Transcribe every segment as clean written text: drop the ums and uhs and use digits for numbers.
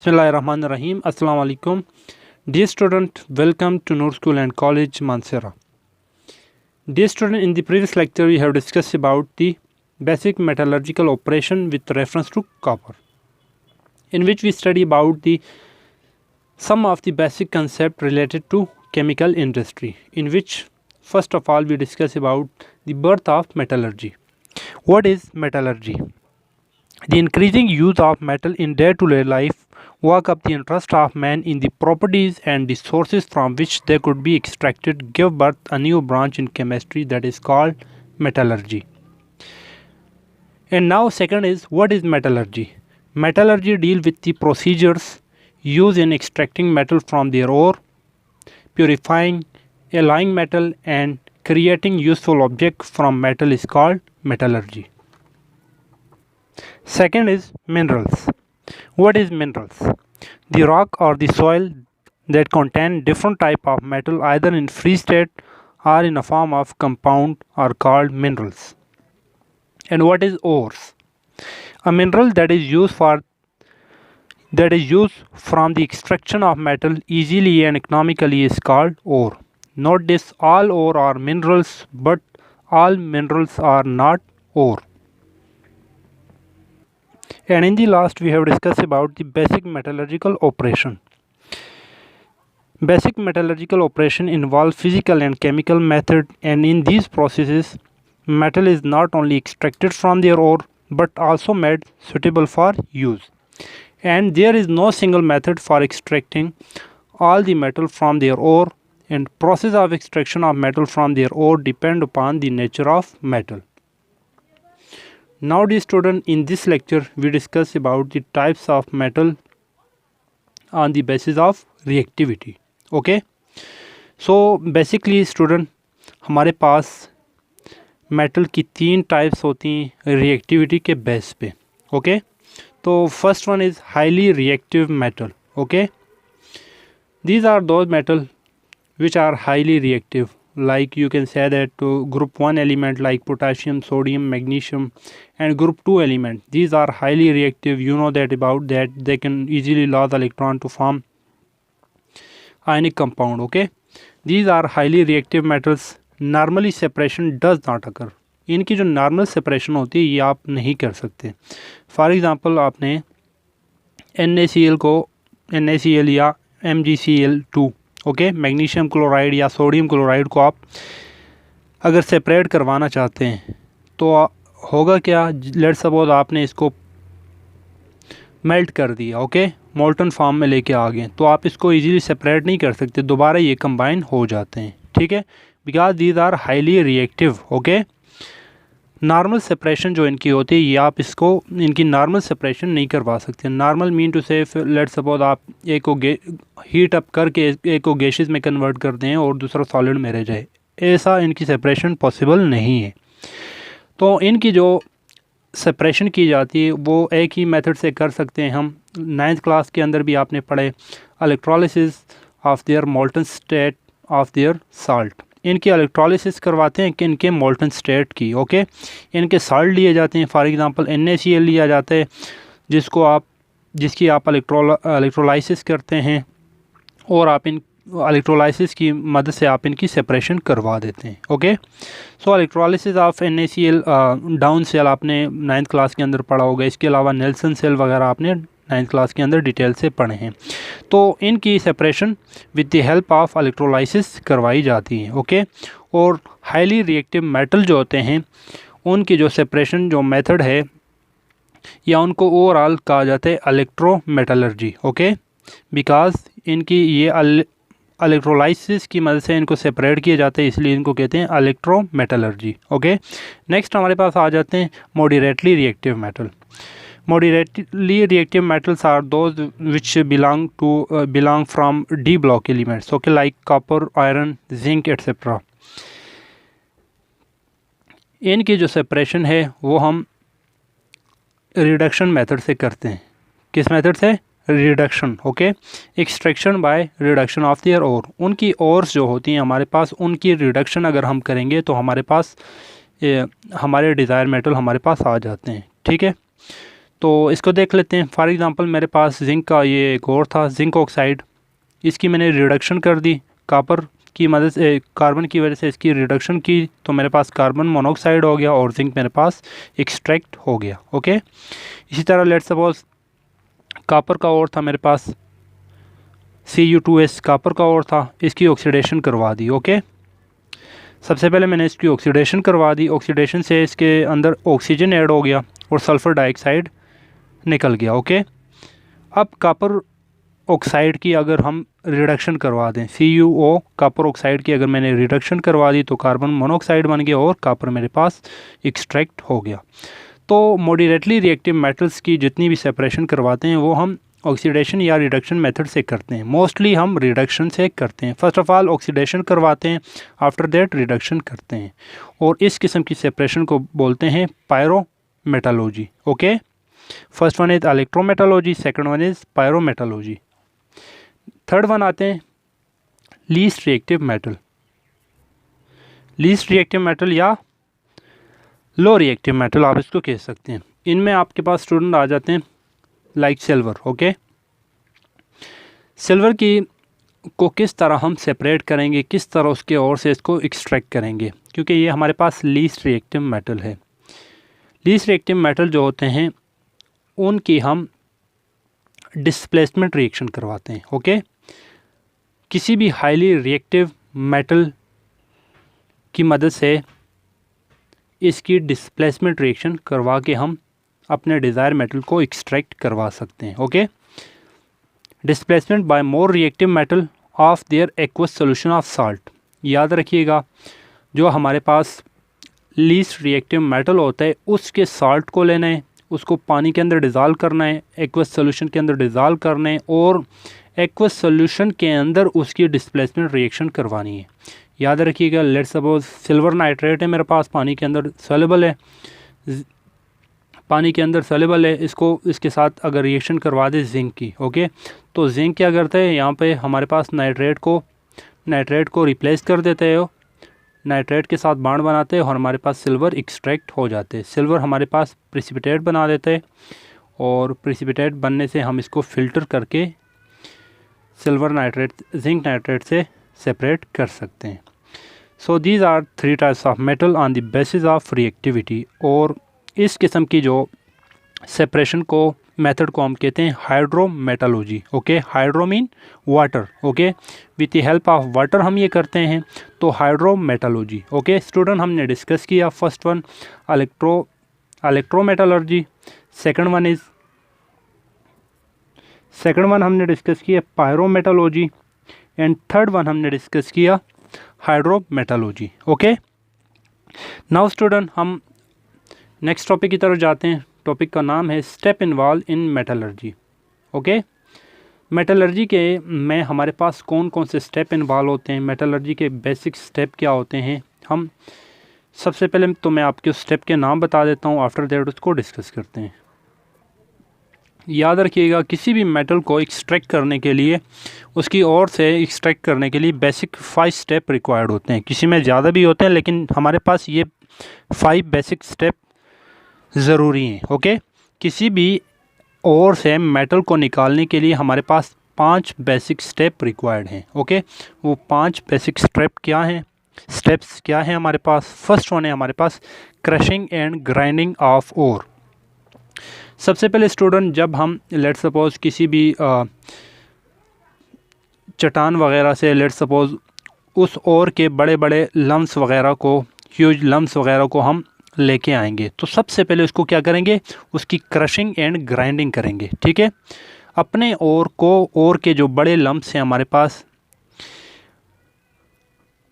Bismillahirrahmanirrahim. Assalamu alaikum. Dear student, welcome to Noor School and College, Mansehra. Dear student, in the previous lecture we have discussed about the basic metallurgical operation with reference to copper, in which we study about some of the basic concept related to chemical industry, in which first of all we discuss about the birth of metallurgy. What is metallurgy? The increasing use of metal in day-to-day life woke up the interest of man in the properties and the sources from which they could be extracted, give birth a new branch in chemistry that is called metallurgy. And now second is, what is metallurgy? Metallurgy deals with the procedures used in extracting metal from their ore, purifying, alloying metal and creating useful object from metal is called metallurgy. Second is minerals. What is minerals? The rock or the soil that contain different type of metal either in free state or in a form of compound are called minerals. And what is ores? A mineral that is used from the extraction of metal easily and economically is called ore. Note this, all ore are minerals, but all minerals are not ore. And in the last we have discussed about the basic metallurgical operation. Basic metallurgical operation involve physical and chemical method, and in these processes metal is not only extracted from their ore but also made suitable for use. And there is no single method for extracting all the metal from their ore, and process of extraction of metal from their ore depend upon the nature of metal. Now dear student, in this lecture we discuss about the types of metal on the basis of reactivity. Okay, so basically student, हमारे पास metal की तीन types होती हैं reactivity के base पे. Okay, तो first one is highly reactive metal. Okay, these are those metal which are highly reactive, like you can say that to group 1 element like potassium, sodium, magnesium, and group 2 element, these are highly reactive. You know that about that they can easily lose electron to form ionic compound. Okay, these are highly reactive metals. Normally separation does not occur. इनकी जो normal separation होती है ये आप नहीं कर सकते. For example आपने NaCl को NaCl या MgCl2, ओके, मैग्नीशियम क्लोराइड या सोडियम क्लोराइड को आप अगर सेपरेट करवाना चाहते हैं तो होगा क्या, लेट सपोज आपने इसको मेल्ट कर दिया, ओके, मोल्टन फॉर्म में लेके आ गए, तो आप इसको इजीली सेपरेट नहीं कर सकते, दोबारा ये कंबाइन हो जाते हैं. ठीक है, because these are highly reactive. Okay, normal separation जो इनकी होती है ये आप इसको इनकी नॉर्मल सेपरेशन नहीं करवा सकते. नॉर्मल मीन टू से लेट सपोज आप एक को हीट अप करके एक को गैसेस में कन्वर्ट कर दें और दूसरा सॉलिड में रह जाए, ऐसा इनकी सेपरेशन पॉसिबल नहीं है. तो इनकी जो सेपरेशन की जाती है वो एक ही मेथड से कर सकते हैं हम. 9th क्लास के अंदर भी आपने पढ़े electrolysis of their molten state of their salt. इनकी इलेक्ट्रोलिसिस करवाते हैं कि इनके मोल्टन स्टेट की. ओके, इनके साल्ट लिए जाते हैं. फॉर एग्जांपल NaCl लिया जाता है जिसकी आप इलेक्ट्रोलाइसिस करते हैं और आप इन इलेक्ट्रोलाइसिस की मदद से आप इनकी सेपरेशन करवा देते हैं. Okay, so electrolysis of NaCl down cell आपने 9th क्लास के अंदर पढ़ा होगा. इसके अलावा नेल्सन सेल वगैरह आपने 9th क्लास के अंदर डिटेल से पढ़े हैं. तो इनकी separation with the help of electrolysis करवाई जाती है. ओके, और हाईली रिएक्टिव मेटल जो होते हैं उनकी जो सेपरेशन जो मेथड है या उनको ओवरऑल कहा जाता है इलेक्ट्रोमेटलर्जी. ओके, बिकॉज इनकी ये इलेक्ट्रोलाइसिस की मदद से इनको सेपरेट किया जाता है, इसलिए इनको कहते हैं इलेक्ट्रोमेटलर्जी. ओके, नेक्स्ट हमारे पास आ जाते हैं moderately reactive metal. Moderately reactive metals are those which belong from D block elements, okay, like copper, iron, zinc, etc. इनकी जो सेपरेशन है वो हम रिडक्शन मेथड से करते हैं. किस मेथड से? Reduction. Okay, extraction by reduction of their ore. उनकी ओर्स जो होती हैं हमारे पास, उनकी रिडक्शन अगर हम करेंगे तो हमारे पास हमारे डिज़ायर मेटल हमारे पास आ जाते हैं. ठीक है, तो इसको देख लेते हैं। फॉर एग्ज़ाम्पल मेरे पास जिंक का ये एक और था, जिंक ऑक्साइड, इसकी मैंने रिडक्शन कर दी कॉपर की मदद से, कार्बन की वजह से इसकी रिडक्शन की, तो मेरे पास कार्बन मोनोऑक्साइड हो गया और जिंक मेरे पास एक्सट्रैक्ट हो गया। ओके, इसी तरह लेट्स सपोज कॉपर का और था मेरे पास, Cu2S कॉपर का और था, इसकी ऑक्सीडेशन करवा दी। ओके, सबसे पहले मैंने इसकी ऑक्सीडेशन करवा दी, ऑक्सीडेशन से इसके अंदर ऑक्सीजन ऐड हो गया और सल्फ़र डाइऑक्साइड निकल गया। ओके, अब कॉपर ऑक्साइड की अगर हम रिडक्शन करवा दें, CuO कॉपर ऑक्साइड की अगर मैंने रिडक्शन करवा दी तो कार्बन मोनोऑक्साइड बन गया और कॉपर मेरे पास एक्सट्रैक्ट हो गया। तो मॉडरेटली रिएक्टिव मेटल्स की जितनी भी सेपरेशन करवाते हैं वो हम ऑक्सीडेशन या रिडक्शन मेथड से करते हैं। मोस्टली हम रिडक्शन से करते हैं। फर्स्ट ऑफ ऑल ऑक्सीडेशन करवाते हैं, आफ्टर दैट रिडक्शन करते हैं, और इस किस्म की सेपरेशन को बोलते हैं pyrometallurgy. Okay, first one is electrometallurgy, second one is pyrometallurgy. Third one आते हैं least reactive metal. Least reactive metal या लो रिएक्टिव मेटल आप इसको कह सकते हैं। इनमें आपके पास स्टूडेंट आ जाते हैं लाइक सिल्वर। ओके, सिल्वर की को किस तरह हम सेपरेट करेंगे, किस तरह उसके और से इसको एक्सट्रैक्ट करेंगे, क्योंकि ये हमारे पास लीस्ट रिएक्टिव मेटल है। लीस्ट रिएक्टिव मेटल जो होते हैं उनकी हम डिस्प्लेसमेंट रिएक्शन करवाते हैं। ओके, किसी भी हाईली रिएक्टिव मेटल की मदद से इसकी डिस्प्लेसमेंट रिएक्शन करवा के हम अपने डिज़ायर मेटल को एक्सट्रैक्ट करवा सकते हैं। Okay, displacement bye more reactive metal of their aqueous solution of salt. याद रखिएगा, जो हमारे पास लीस्ट रिएक्टिव मेटल होता है उसके साल्ट को लेना है, उसको पानी के अंदर डिज़ाल्व करना है, एक्वस सॉल्यूशन के अंदर डिज़ाल्व करना है और एक्वस सॉल्यूशन के अंदर उसकी डिस्प्लेसमेंट रिएक्शन करवानी है। याद रखिएगा, लेट्स सपोज सिल्वर नाइट्रेट है मेरे पास, पानी के अंदर सॉल्युबल है, पानी के अंदर सॉल्युबल है, इसको इसके साथ अगर रिएक्शन करवा दे जिंक की। ओके, तो जिंक क्या करता है, यहाँ पे हमारे पास नाइट्रेट को रिप्लेस कर देते हो, नाइट्रेट के साथ बॉन्ड बनाते हैं और हमारे पास सिल्वर एक्सट्रैक्ट हो जाते हैं। सिल्वर हमारे पास प्रेसिपिटेट बना देते हैं और प्रेसिपिटेट बनने से हम इसको फ़िल्टर करके सिल्वर नाइट्रेट जिंक नाइट्रेट से सेपरेट कर सकते हैं। So these are 3 types of metal on the basis of reactivity. और इस किस्म की जो सेपरेशन को मेथड को हम कहते हैं hydrometallurgy. Okay, hydro mean water. Okay, with the help of water हम ये करते हैं, तो हाइड्रोमेटलॉजी। ओके स्टूडेंट, हमने डिस्कस किया first one electrometallurgy, second one हमने डिस्कस किया पायरोमेटलॉजी एंड थर्ड वन हमने डिस्कस किया हाइड्रोमेटलॉजी। ओके, नाउ स्टूडेंट हम नेक्स्ट टॉपिक की तरफ जाते हैं। टॉपिक का नाम है step involve in metallurgy. Okay, metallurgy के में हमारे पास कौन कौन से स्टेप इन्वॉल्व होते हैं, मेटलर्जी के बेसिक स्टेप क्या होते हैं, हम सबसे पहले तो मैं आपके उस स्टेप के नाम बता देता हूँ, आफ्टर दैट उसको डिस्कस करते हैं। याद रखिएगा, किसी भी मेटल को एक्सट्रैक्ट करने के लिए, उसकी ओर से एक्सट्रैक्ट करने के लिए बेसिक 5 स्टेप रिक्वायर्ड होते हैं। किसी में ज़्यादा भी होते हैं, लेकिन हमारे पास ये 5 बेसिक स्टेप ज़रूरी हैं। ओके, किसी भी ओर से मेटल को निकालने के लिए हमारे पास 5 बेसिक स्टेप रिक्वायर्ड हैं। ओके, वो 5 बेसिक स्टेप्स क्या हैं हमारे पास। फर्स्ट वन है हमारे पास crushing and grinding of ore. सबसे पहले स्टूडेंट, जब हम लेट्स सपोज किसी भी चट्टान वगैरह से लेट्स सपोज उस ओर के बड़े बड़े लम्स वगैरह को, ह्यूज लम्स वगैरह को हम लेके आएंगे, तो सबसे पहले उसको क्या करेंगे, उसकी क्रशिंग एंड ग्राइंडिंग करेंगे। ठीक है, अपने ओर के जो बड़े लम्स हैं हमारे पास,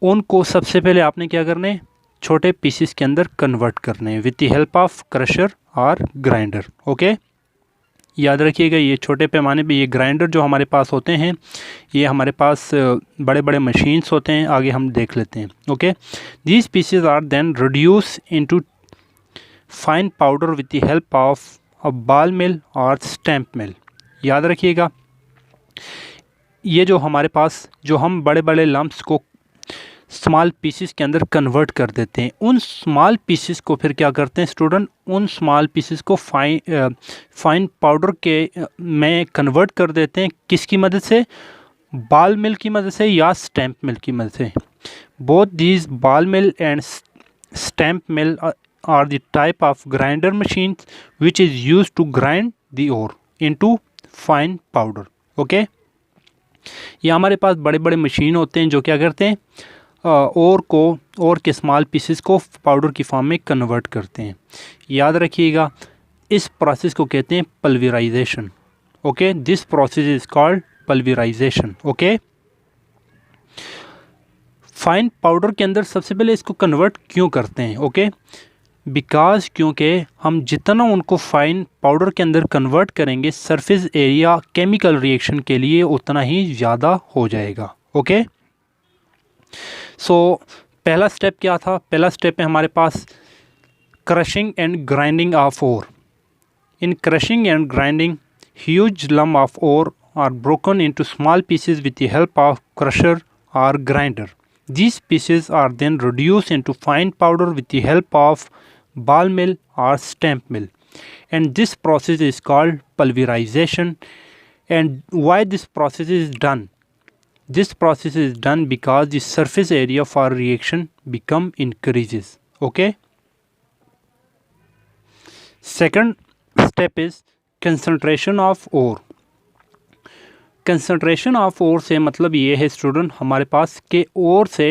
उनको सबसे पहले आपने क्या करने, छोटे पीसेस के अंदर कन्वर्ट करने with the help of crusher और ग्राइंडर। ओके, याद रखिएगा, ये छोटे पैमाने पे ये ग्राइंडर जो हमारे पास होते हैं, ये हमारे पास बड़े बड़े मशीन्स होते हैं, आगे हम देख लेते हैं। Okay, these pieces are then reduce into fine powder with the help of a ball mill और स्टैम्प मिल। याद रखिएगा, ये जो हमारे पास जो हम बड़े बड़े लम्प्स को स्मॉल पीसेस के अंदर कन्वर्ट कर देते हैं। उन स्मॉल पीसेस को फिर क्या करते हैं स्टूडेंट, उन स्मॉल पीसेस को फाइन पाउडर के में कन्वर्ट कर देते हैं। किसकी मदद से? बॉल मिल की मदद से या स्टैम्प मिल की मदद से। Both these ball mill and stamp mill are the type of grinder machines which is used to grind the ore into fine powder. Okay, ये हमारे पास बड़े बड़े मशीन होते हैं जो क्या करते हैं, और के स्मॉल पीसेस को पाउडर की फॉर्म में कन्वर्ट करते हैं। याद रखिएगा, इस प्रोसेस को कहते हैं pulverisation. Okay, this process is called pulverisation. Okay, fine powder के अंदर सबसे पहले इसको कन्वर्ट क्यों करते हैं? ओके, क्योंकि हम जितना उनको फाइन पाउडर के अंदर कन्वर्ट करेंगे, सरफेस एरिया केमिकल रिएक्शन के लिए उतना ही ज़्यादा हो जाएगा। ओके, सो पहला स्टेप क्या था? पहला स्टेप है हमारे पास crushing and grinding of ore. In crushing and grinding huge lump of ore are broken into small pieces with the help of crusher और grinder. These pieces are then reduced into fine powder with the help of ball mill or stamp mill, and this process is called pulverization. And why this process is done? This process is done because the surface area for reaction increases. Okay. Second step is concentration of ore. Concentration of ore से मतलब ये है student हमारे पास के ओर से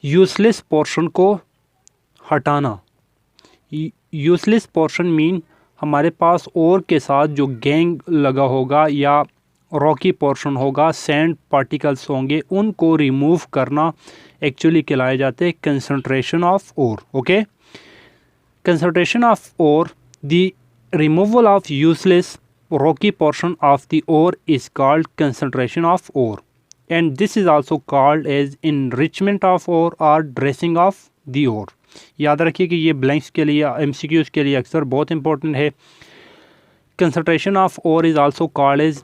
useless portion को हटाना। Useless portion mean हमारे पास ओर के साथ जो गैंग लगा होगा या रॉकी पोर्शन होगा, सैंड पार्टिकल्स होंगे, उनको रिमूव करना एक्चुअली कहलाए जाते हैं concentration of ore. Okay, concentration of ore, the removal of useless rocky portion of the ore is called concentration of ore, and this is also called as enrichment of ore or dressing of the ore. याद रखिए कि ये blanks के लिए, MCQs के लिए अक्सर बहुत इंपॉर्टेंट है। concentration of ore is also called as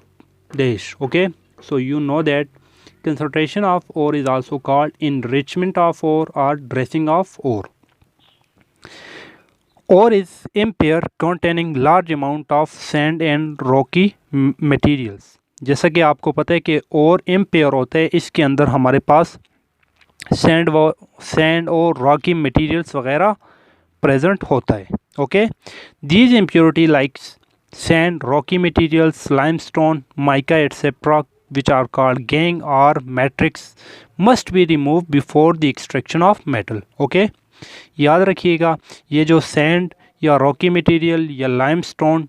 dash. Okay, so you know that concentration of ore is also called enrichment of ore or dressing of ore. Ore is impure containing large amount of sand and rocky materials. जैसा कि आपको पता है कि और impure होता है, इसके अंदर हमारे पास सैंड और रॉकी मटेरियल्स वगैरह प्रेजेंट होता है। Okay, these impurity like sand, Rocky materials, limestone, mica etcetera which are called gangue or matrix must be removed before the extraction of metal. Okay, याद रखिएगा, ये जो सैंड या रॉकी मटेरियल या limestone,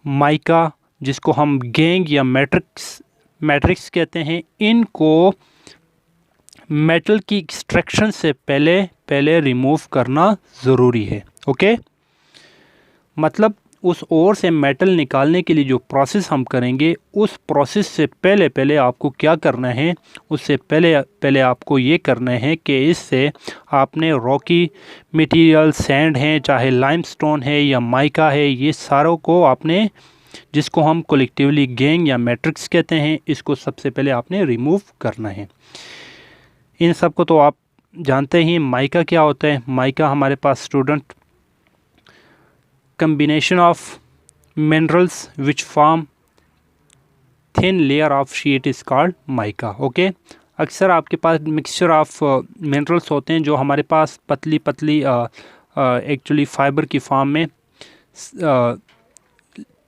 mica जिसको हम गैंग या matrix कहते हैं, इनको मेटल की एक्सट्रैक्शन से पहले रिमूव करना ज़रूरी है। ओके, मतलब उस ओर से मेटल निकालने के लिए जो प्रोसेस हम करेंगे, उस प्रोसेस से पहले आपको क्या करना है? उससे पहले आपको ये करना है कि इससे आपने रॉकी मटेरियल, सैंड है, चाहे लाइमस्टोन है या माइका है, ये सारों को आपने, जिसको हम कलेक्टिवली गैंग या मैट्रिक्स कहते हैं, इसको सबसे पहले आपने रिमूव करना है। इन सब को तो आप जानते ही। माइका क्या होता है? माइका हमारे पास student combination of minerals which form thin layer of sheet is called mica. Okay, अक्सर आपके पास मिक्सचर ऑफ मिनरल्स होते हैं जो हमारे पास पतली एक्चुअली फाइबर की फॉर्म में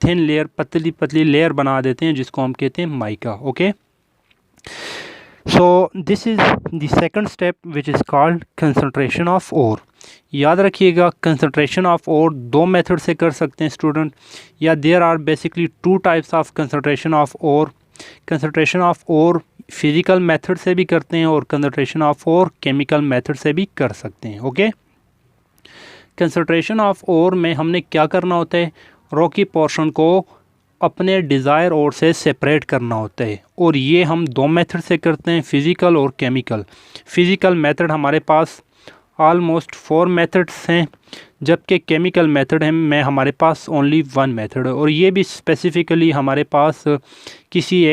थिन लेयर, पतली लेयर बना देते हैं, जिसको हम कहते हैं mica. Okay, so this is the second step which is called concentration of ore. याद रखिएगा, कंसंट्रेशन ऑफ ओर दो मेथड से कर सकते हैं स्टूडेंट, या there are basically two types of concentration of ore. Concentration of ore physical method से भी करते हैं और concentration of ore chemical method से भी कर सकते हैं। ओके, कंसंट्रेशन ऑफ ओर में हमने क्या करना होता है? रॉकी पोर्शन को अपने डिज़ायर ओर से सेपरेट करना होता है, और ये हम दो मेथड से करते हैं, फिज़िकल और केमिकल। फिज़िकल मेथड हमारे पास ऑलमोस्ट 4 मेथड्स हैं, जबकि केमिकल मेथड में हमारे पास ओनली 1 मेथड है, और ये भी स्पेसिफ़िकली हमारे पास किसी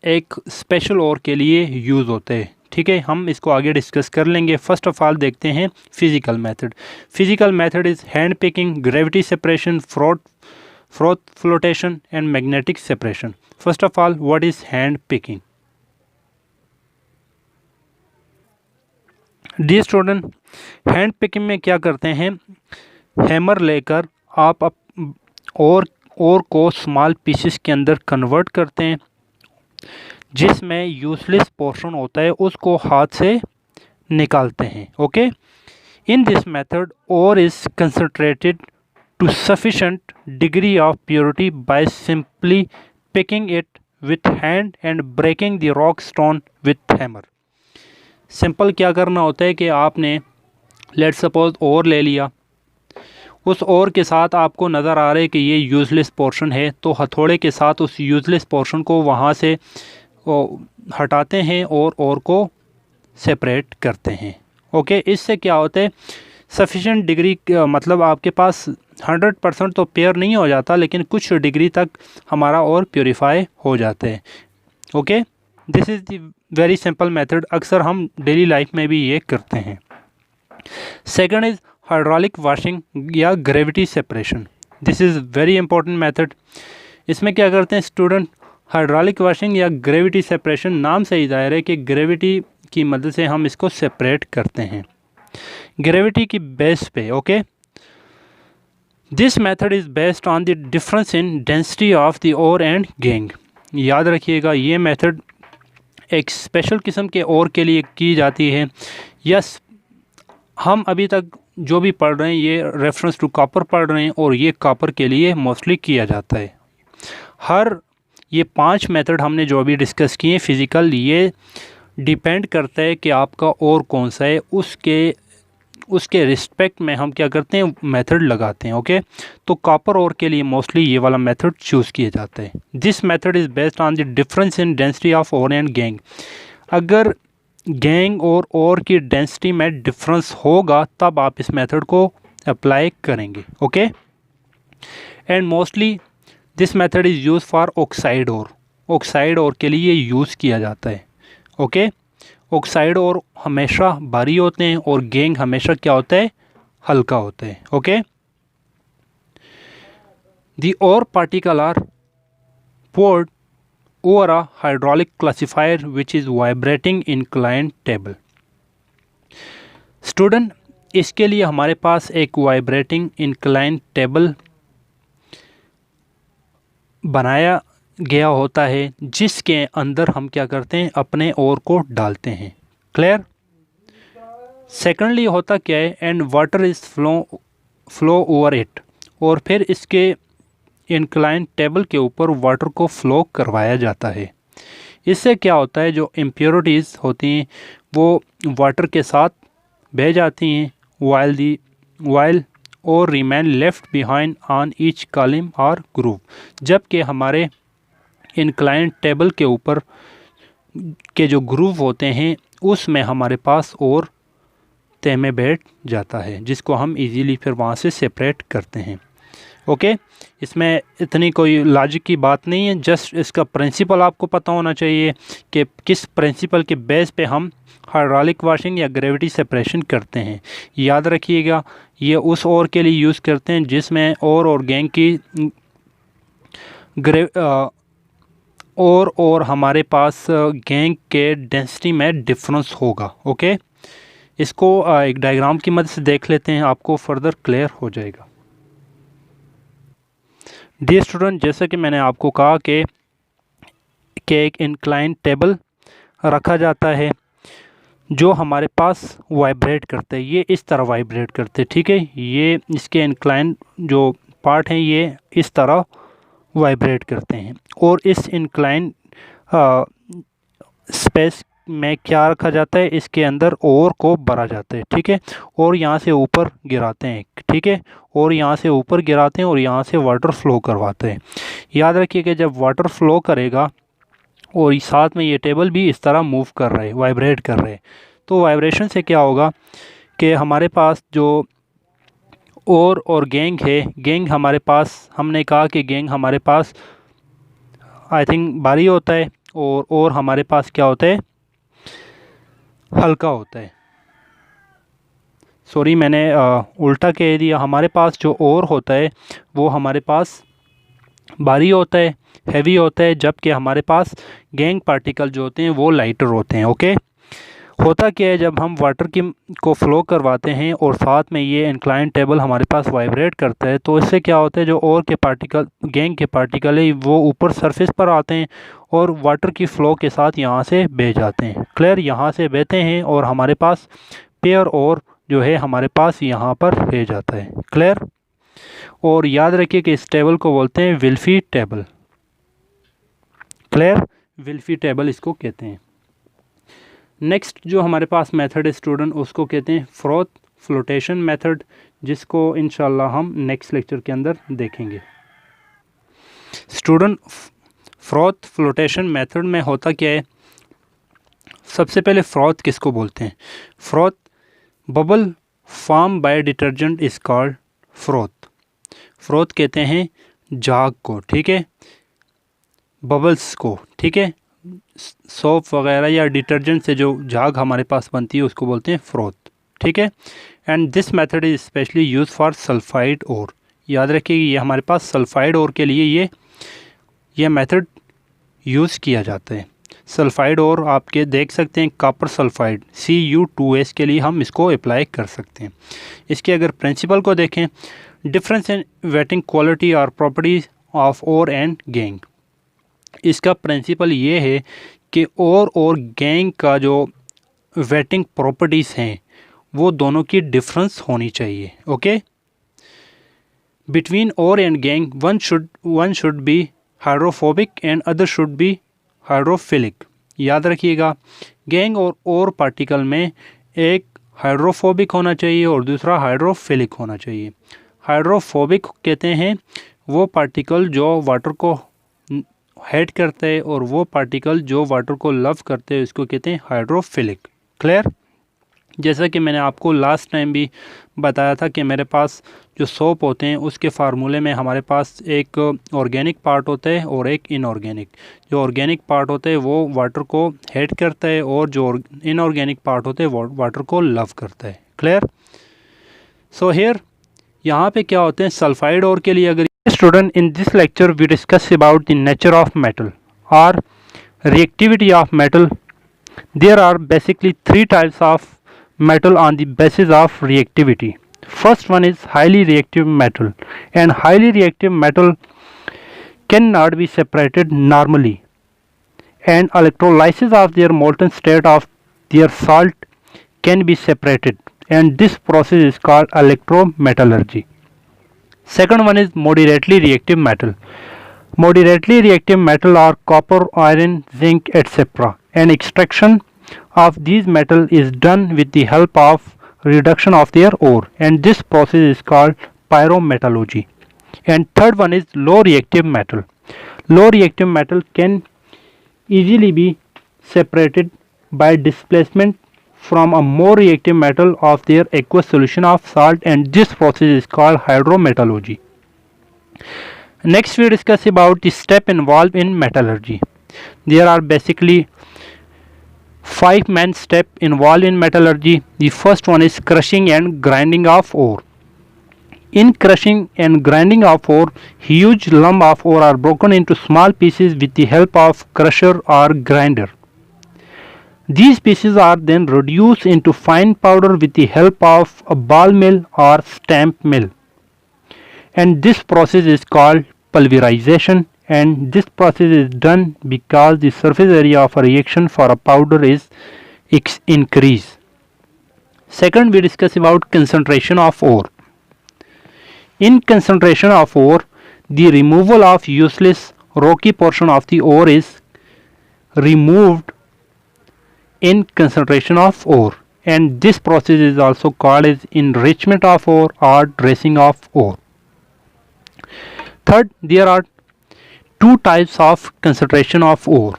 एक स्पेशल ओर के लिए यूज़ होते हैं। ठीक है, हम इसको आगे डिस्कस कर लेंगे। फर्स्ट ऑफ ऑल देखते हैं physical method. Physical method is hand picking, gravity separation, froth flotation and magnetic separation. First of all, what is hand picking? Dear student, hand picking में क्या करते हैं, हैमर लेकर आप और को स्मॉल पीसेस के अंदर कन्वर्ट करते हैं, जिसमें यूजलेस पोर्शन होता है उसको हाथ से निकालते हैं। Okay, in this method ore is concentrated to sufficient degree of purity by simply picking it with hand and breaking the rock stone with hammer. Simple क्या करना होता है कि आपने लेट सपोज ओर ले लिया, उस ओर के साथ आपको नज़र आ रहा है कि ये यूजलेस पोर्शन है, तो हथौड़े के साथ उस यूजलेस पोर्शन को वहाँ से हटाते हैं और ओर को सेपरेट करते हैं। ओके, इससे क्या होता है, सफिशेंट डिग्री, मतलब आपके पास 100% तो प्योर नहीं हो जाता, लेकिन कुछ डिग्री तक हमारा और प्योरीफाई हो जाते हैं। Okay, this is the very simple method, अक्सर हम डेली लाइफ में भी ये करते हैं। सेकंड इज़ हाइड्रोलिक वॉशिंग या gravity separation. This is very important method. इसमें क्या करते हैं स्टूडेंट, हाइड्रोलिक वॉशिंग या ग्रेविटी सेपरेशन, नाम से ही जाहिर है कि ग्रेविटी की मदद से हम इसको सेपरेट करते हैं, ग्रेविटी की बेस पे। Okay, this method is based on the difference in density of the ore and gangue. याद रखिएगा, ये मेथड एक स्पेशल किस्म के ओर के लिए की जाती है। यस, हम अभी तक जो भी पढ़ रहे हैं ये रेफरेंस टू कॉपर पढ़ रहे हैं, और ये कॉपर के लिए मोस्टली किया जाता है। ये 5 मेथड हमने जो अभी डिस्कस किए फिज़िकल, ये डिपेंड करता है कि आपका और कौन सा है, उसके रिस्पेक्ट में हम क्या करते हैं, मेथड लगाते हैं। ओके, तो कॉपर ओर के लिए मोस्टली ये वाला मेथड चूज़ किया जाता है। This method is based on the difference in density of ore and gangue. अगर गैंग और ओर की डेंसिटी में डिफरेंस होगा तब आप इस मेथड को अप्लाई करेंगे। Okay, and mostly this method is use for oxide ore. Oxide ore के लिए यूज़ किया जाता है। ओके, ऑक्साइड ओर हमेशा भारी होते हैं और गैंग हमेशा क्या होता है, हल्का होता है। Okay, the ore particle are poured over a hydraulic classifier which is vibrating inclined table। Student, इसके लिए हमारे पास एक वाइब्रेटिंग इंक्लाइन टेबल बनाया गया होता है, जिसके अंदर हम क्या करते हैं, अपने ओर को डालते हैं। क्लियर? सेकेंडली होता क्या है, and water is flow over it, और फिर इसके इंक्लाइन टेबल के ऊपर वाटर को फ्लो करवाया जाता है। इससे क्या होता है, जो इम्प्योरिटीज़ होती हैं वो वाटर के साथ बह जाती हैं, वाइल और remain left behind on each column और ग्रूव। जबकि हमारे इंक्लाइन टेबल के ऊपर के जो ग्रूव होते हैं उसमें हमारे पास और तह में बैठ जाता है, जिसको हम इजीली फिर वहाँ से सेपरेट करते हैं। ओके, इसमें इतनी कोई लॉजिक की बात नहीं है, जस्ट इसका प्रिंसिपल आपको पता होना चाहिए कि किस प्रिंसिपल के बेस पे हम हाइड्रोलिक वॉशिंग या ग्रेविटी सेपरेशन करते हैं। याद रखिएगा, ये उस ओर के लिए यूज़ करते हैं जिसमें ओर और गैंग की और हमारे पास गैंग के डेंसिटी में डिफरेंस होगा। ओके, इसको एक डायग्राम की मदद से देख लेते हैं, आपको फर्दर क्लियर हो जाएगा। डियर स्टूडेंट, जैसा कि मैंने आपको कहा कि एक इंक्लाइन टेबल रखा जाता है जो हमारे पास वाइब्रेट करते हैं, ये इस तरह वाइब्रेट करते हैं। ठीक है, ये इसके इंक्लाइन जो पार्ट हैं ये इस तरह वाइब्रेट करते हैं, और इस इंक्लाइन स्पेस में क्या रखा जाता है, इसके अंदर ओर को भरा जाता है। ठीक है, और यहाँ से ऊपर गिराते हैं। ठीक है, और यहाँ से ऊपर गिराते हैं और यहाँ से वाटर फ्लो करवाते हैं। याद रखिए कि जब वाटर फ्लो करेगा और साथ में ये टेबल भी इस तरह मूव कर रहे हैं, वाइब्रेट कर रहे हैं, तो वाइब्रेशन से क्या होगा कि हमारे पास जो ओर और गैंग है, गैंग हमारे पास, हमने कहा कि गैंग हमारे पास आई थिंक भारी होता है और हमारे पास क्या होता है, हल्का होता है। सॉरी, मैंने उल्टा कह दिया। हमारे पास जो और होता है वो हमारे पास भारी होता है, हैवी होता है, जबकि हमारे पास गैंग पार्टिकल जो होते हैं वो लाइटर होते हैं। ओके, होता क्या है, जब हम वाटर की को फ्लो करवाते हैं और साथ में ये इंक्लाइन टेबल हमारे पास वाइब्रेट करता है, तो इससे क्या होता है, जो और के पार्टिकल, गैंग के पार्टिकल है, वो ऊपर सरफेस पर आते हैं और वाटर की फ़्लो के साथ यहाँ से बह जाते हैं। क्लियर, यहाँ से बहते हैं और हमारे पास पेयर और जो है हमारे पास यहाँ पर रह जाता है। क्लियर, और याद रखिए कि इस टेबल को बोलते हैं विल्फी टेबल। क्लियर, विल्फी टेबल इसको कहते हैं। नेक्स्ट जो हमारे पास मेथड है स्टूडेंट, उसको कहते हैं फ्रोथ फ्लोटेशन मेथड, जिसको इंशाल्लाह हम नेक्स्ट लेक्चर के अंदर देखेंगे। स्टूडेंट, फ्रोथ फ्लोटेशन मेथड में होता क्या है, सबसे पहले फ्रोथ किसको बोलते हैं? Froth, bubble form by detergent is called froth. Froth कहते हैं झाग को, ठीक है, बबल्स को, ठीक है, सोप वगैरह या डिटर्जेंट से जो झाग हमारे पास बनती है उसको बोलते हैं फ्रोथ, ठीक है। And this method is specially use for sulphide ore. याद रखिए ये हमारे पास सल्फाइड ओर के लिए ये मेथड यूज़ किया जाता है। सल्फाइड ओर आपके देख सकते हैं, कॉपर सल्फाइड Cu2S के लिए हम इसको अप्लाई कर सकते हैं। इसके अगर प्रिंसिपल को देखें, डिफरेंस इन वेटिंग क्वालिटी और properties of ore and gangue. इसका प्रिंसिपल ये है कि और गैंग का जो वेटिंग प्रॉपर्टीज़ हैं वो दोनों की डिफरेंस होनी चाहिए। Okay, between ore and gangue one should be hydrophobic and other should be hydrophilic. याद रखिएगा, गैंग और ओर पार्टिकल में एक हाइड्रोफोबिक होना चाहिए और दूसरा हाइड्रोफिलिक होना चाहिए। हाइड्रोफोबिक कहते हैं वो पार्टिकल जो वाटर को हेट करते हैं और वो पार्टिकल जो वाटर को लव करते हैं उसको कहते हैं हाइड्रोफिलिक। क्लियर, जैसा कि मैंने आपको लास्ट टाइम भी बताया था कि मेरे पास जो सोप होते हैं उसके फार्मूले में हमारे पास एक ऑर्गेनिक पार्ट होता है और एक इनऑर्गेनिक। जो ऑर्गेनिक पार्ट होता है वो वाटर को हेट करता है और जो इनऑर्गेनिक पार्ट होता है वो वाटर को लव करता है। क्लियर, सो हियर यहाँ पे क्या होते हैं, सल्फाइड ओर के लिए अगर student, in this lecture we discuss about the nature of metal or reactivity of metal. There are basically three types of metal on the basis of reactivity. First one is highly reactive metal, and highly reactive metal cannot be separated normally, and electrolysis of their molten state of their salt can be separated, and this process is called electrometallurgy. Second one is moderately reactive metal. Moderately reactive metal are copper, iron, zinc, etc. And extraction of these metal is done with the help of reduction of their ore, and this process is called pyrometallurgy. And third one is low reactive metal. Low reactive metal can easily be separated by displacement from a more reactive metal of their aqueous solution of salt, and this process is called hydrometallurgy. Next we discuss about the step involved in metallurgy. There are basically 5 main steps involved in metallurgy. The first one is crushing and grinding of ore. In crushing and grinding of ore, huge lumps of ore are broken into small pieces with the help of crusher or grinder. These pieces are then reduced into fine powder with the help of a ball mill or stamp mill, and this process is called pulverization, and this process is done because the surface area of a reaction for a powder is increased. Second, we discuss about concentration of ore. In concentration of ore, the removal of useless rocky portion of the ore is removed in concentration of ore, and this process is also called as enrichment of ore or dressing of ore. Third, there are two types of concentration of ore.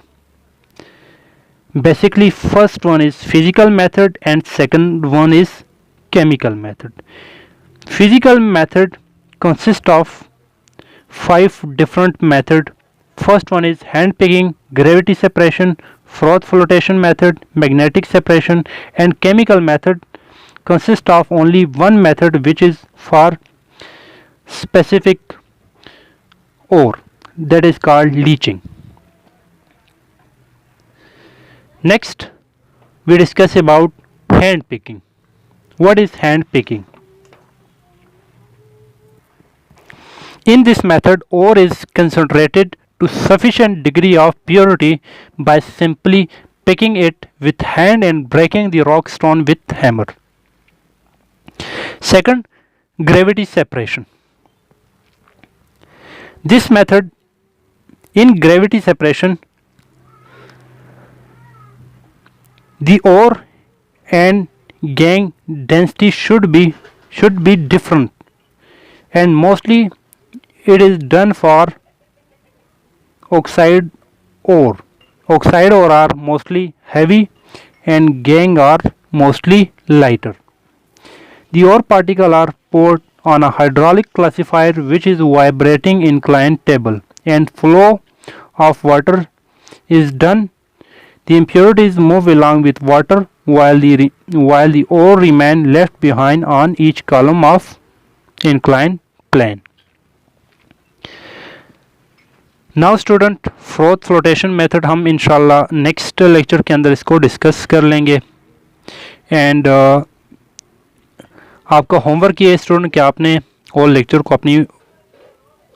Basically, first one is physical method and second one is chemical method. Physical method consists of 5 different methods First one is hand picking, gravity separation, froth flotation method, magnetic separation, and chemical method consist of only one method, which is for specific ore, that is called leaching. Next, we discuss about hand picking. What is hand picking? In this method, ore is concentrated to sufficient degree of purity by simply picking it with hand and breaking the rock stone with hammer. Second, gravity separation. This method, in gravity separation, the ore and gangue density should be different, and mostly it is done for oxide ore. Oxide ore are mostly heavy and gangue are mostly lighter. The ore particles are poured on a hydraulic classifier which is vibrating inclined table, and flow of water is done. The impurities move along with water while the ore remain left behind on each column of inclined plane. Now student, froth flotation method हम इंशाल्लाह next lecture के अंदर इसको discuss कर लेंगे. And आपका homework ये है स्टूडेंट कि आपने ऑल लेक्चर को अपनी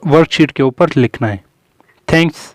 वर्कशीट के ऊपर लिखना है. थैंक्स.